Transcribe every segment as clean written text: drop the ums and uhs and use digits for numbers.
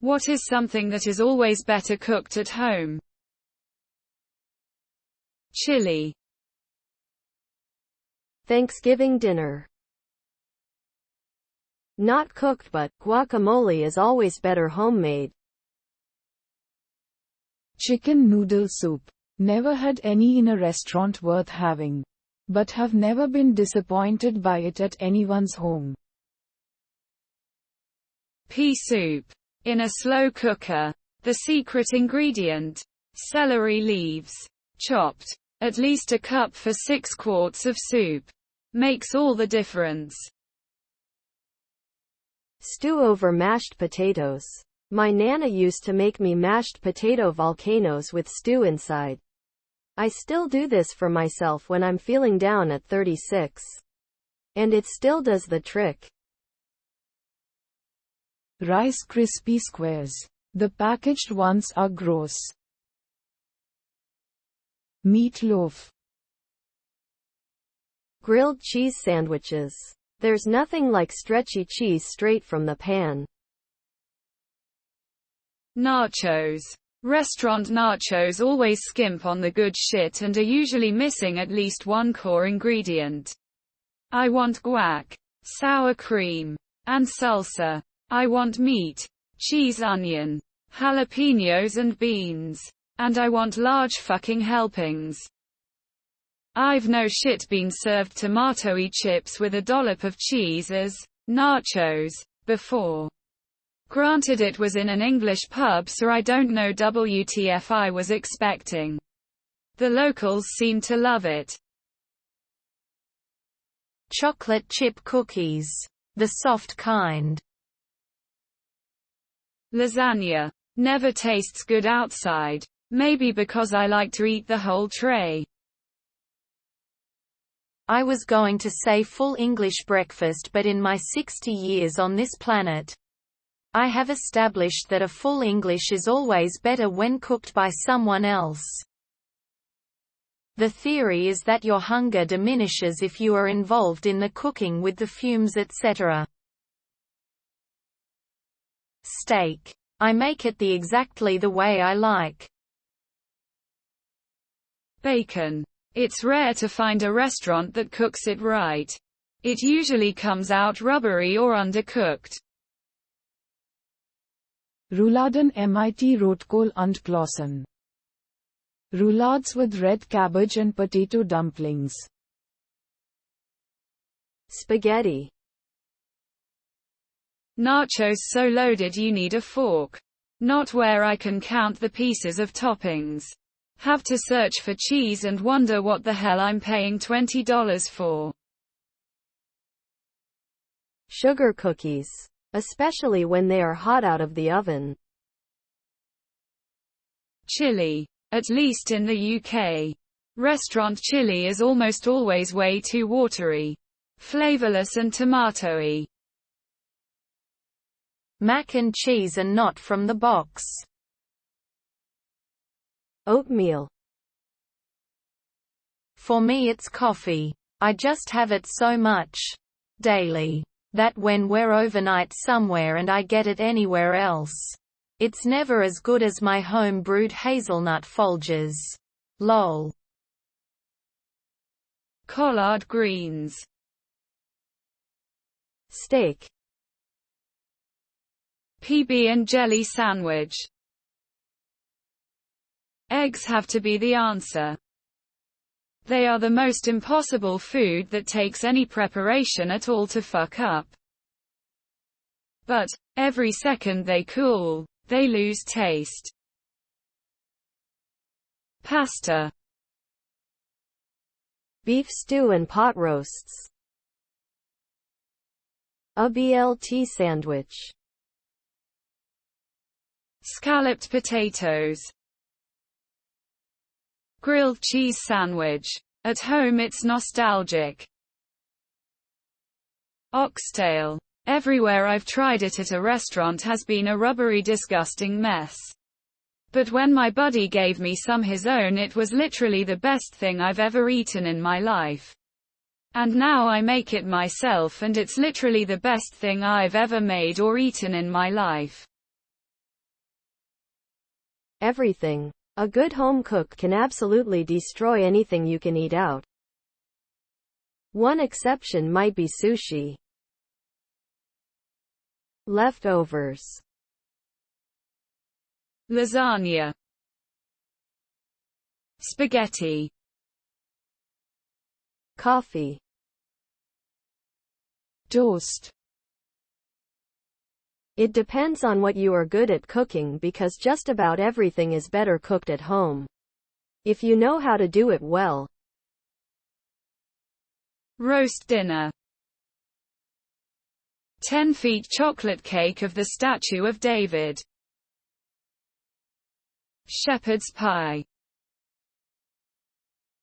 What is something that is always better cooked at home? Chili. Thanksgiving dinner. Not cooked, but guacamole is always better homemade. Chicken noodle soup. Never had any in a restaurant worth having, but have never been disappointed by it at anyone's home. Pea soup. In a slow cooker. The secret ingredient. Celery leaves. Chopped. At least a cup for 6 quarts of soup. Makes all the difference. Stew over mashed potatoes. My Nana used to make me mashed potato volcanoes with stew inside. I still do this for myself when I'm feeling down at 36. And it still does the trick. Rice Krispie squares. The packaged ones are gross. Meatloaf. Grilled cheese sandwiches. There's nothing like stretchy cheese straight from the pan. Nachos. Restaurant nachos always skimp on the good shit and are usually missing at least one core ingredient. I want guac, sour cream, and salsa. I want meat, cheese, onion, jalapenos and beans. And I want large fucking helpings. I've no shit been served tomatoey chips with a dollop of cheese as nachos before. Granted, it was in an English pub, so I don't know WTF I was expecting. The locals seem to love it. Chocolate chip cookies. The soft kind. Lasagna. Never tastes good outside. Maybe because I like to eat the whole tray. I was going to say full English breakfast, but in my 60 years on this planet, I have established that a full English is always better when cooked by someone else. The theory is that your hunger diminishes if you are involved in the cooking with the fumes, etc. Steak. I make it exactly the way I like. Bacon. It's rare to find a restaurant that cooks it right. It usually comes out rubbery or undercooked. Rouladen mit Rotkohl und Klossen. Roulades with red cabbage and potato dumplings. Spaghetti. Nachos so loaded you need a fork. Not where I can count the pieces of toppings. Have to search for cheese and wonder what the hell I'm paying $20 for. Sugar cookies. Especially when they are hot out of the oven. Chili. At least in the UK. Restaurant chili is almost always way too watery, flavorless and tomatoey. Mac and cheese and not from the box. Oatmeal. For me it's coffee. I just have it so much daily that when we're overnight somewhere and I get it anywhere else, it's never as good as my home brewed hazelnut Folgers. Lol. Collard greens. Steak. PB and jelly sandwich. Eggs have to be the answer. They are the most impossible food that takes any preparation at all to fuck up. But, every second they cool, they lose taste. Pasta. Beef stew and pot roasts. A BLT sandwich. Scalloped potatoes. Grilled cheese sandwich. At home it's nostalgic. Oxtail. Everywhere I've tried it at a restaurant has been a rubbery, disgusting mess. But when my buddy gave me some his own, it was literally the best thing I've ever eaten in my life. And now I make it myself and it's literally the best thing I've ever made or eaten in my life. Everything. A good home cook can absolutely destroy anything you can eat out. One exception might be sushi. Leftovers. Lasagna. Spaghetti. Coffee. Toast. It depends on what you are good at cooking because just about everything is better cooked at home. If you know how to do it well. Roast dinner. 10 feet chocolate cake of the statue of David. Shepherd's pie.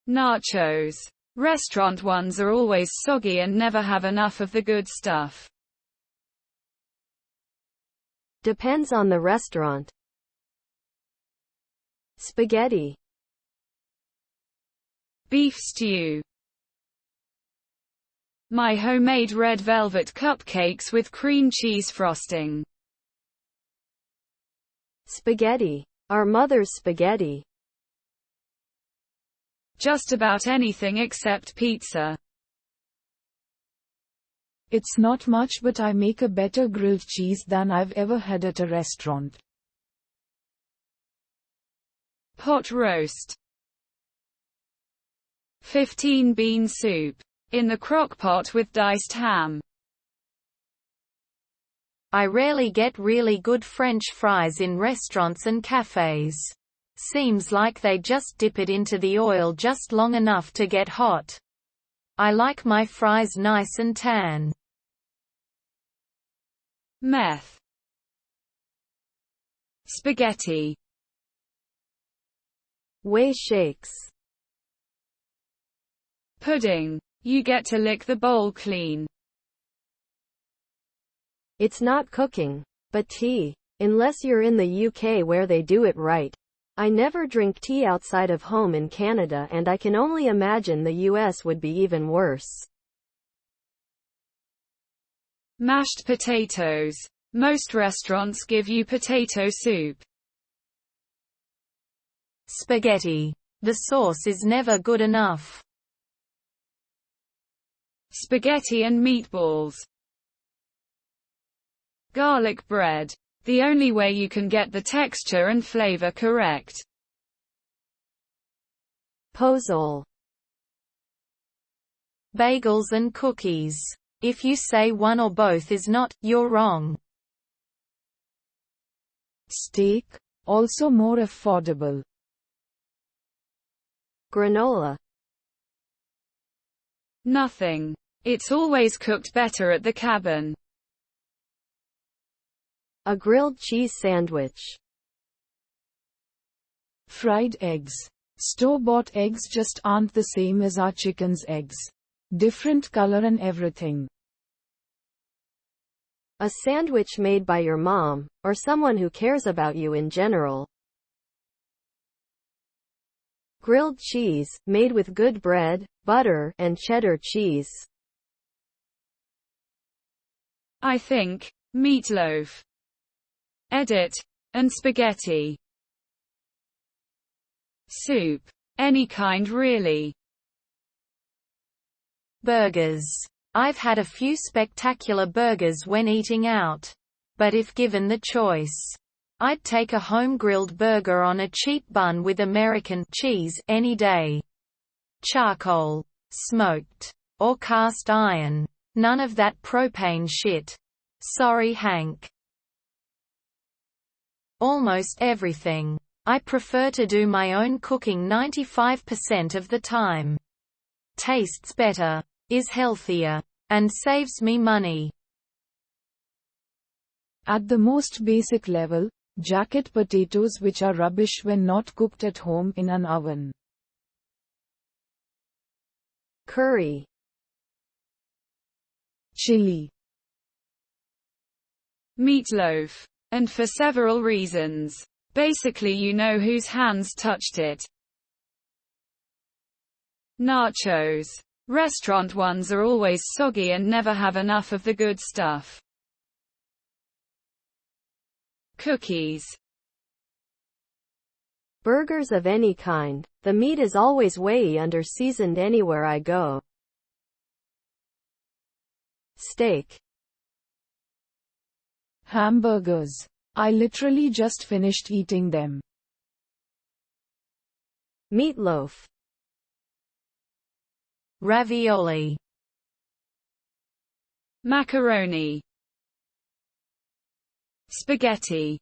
Nachos. Restaurant ones are always soggy and never have enough of the good stuff. Depends on the restaurant. Spaghetti. Beef stew. My homemade red velvet cupcakes with cream cheese frosting. Spaghetti. Our mother's spaghetti. Just about anything except pizza. It's not much, but I make a better grilled cheese than I've ever had at a restaurant. Pot roast. 15 bean soup. In the crock pot with diced ham. I rarely get really good French fries in restaurants and cafes. Seems like they just dip it into the oil just long enough to get hot. I like my fries nice and tan. Meth. Spaghetti. Whey shakes. Pudding. You get to lick the bowl clean. It's not cooking. But tea. Unless you're in the UK where they do it right. I never drink tea outside of home in Canada, and I can only imagine the US would be even worse. Mashed potatoes. Most restaurants give you potato soup. Spaghetti. The sauce is never good enough. Spaghetti and meatballs. Garlic bread. The only way you can get the texture and flavor correct. Pozole. Bagels and cookies. If you say one or both is not, you're wrong. Steak. Also more affordable. Granola. Nothing. It's always cooked better at the cabin. A grilled cheese sandwich. Fried eggs. Store-bought eggs just aren't the same as our chicken's eggs. Different color and everything. A sandwich made by your mom, or someone who cares about you in general. Grilled cheese, made with good bread, butter, and cheddar cheese. I think. Meatloaf. Edit. And spaghetti. Soup. Any kind really. Burgers. I've had a few spectacular burgers when eating out. But if given the choice, I'd take a home-grilled burger on a cheap bun with American cheese any day. Charcoal, smoked, or cast iron. None of that propane shit. Sorry, Hank. Almost everything. I prefer to do my own cooking 95% of the time. Tastes better, is healthier, and saves me money. At the most basic level, jacket potatoes, which are rubbish when not cooked at home in an oven. Curry. Chili. Meatloaf. And for several reasons. Basically, you know whose hands touched it. Nachos. Restaurant ones are always soggy and never have enough of the good stuff. Cookies. Burgers of any kind. The meat is always way under seasoned anywhere I go. Steak. Hamburgers. I literally just finished eating them. Meatloaf. Ravioli. Macaroni. Spaghetti.